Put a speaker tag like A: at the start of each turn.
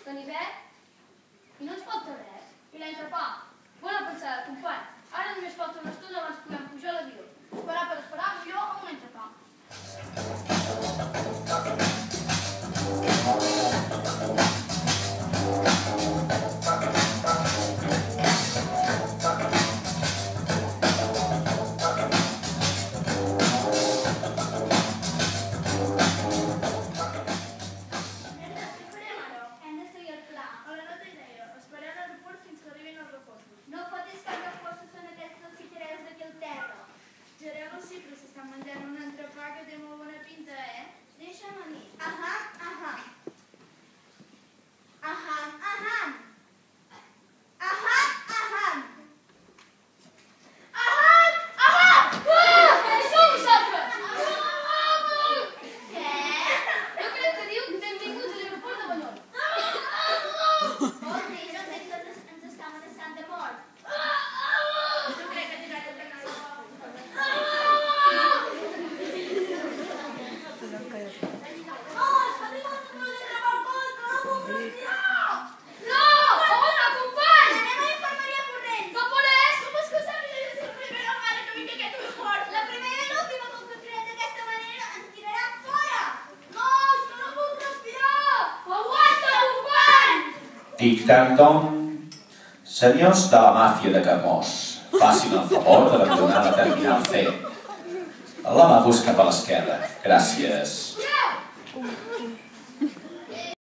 A: Ganivet? I no ens falta res? I l'entrepà? Bona pensada, company. Ara només falta una estona abans podem pujar a l'avió. Esperar per esperar, millor amb un entrepà.
B: Tic-tac-tom. Senyors de la màfia de Camós, facin el favor d'abandonar la terminal C. El lavabo és cap a l'esquerra. Gràcies.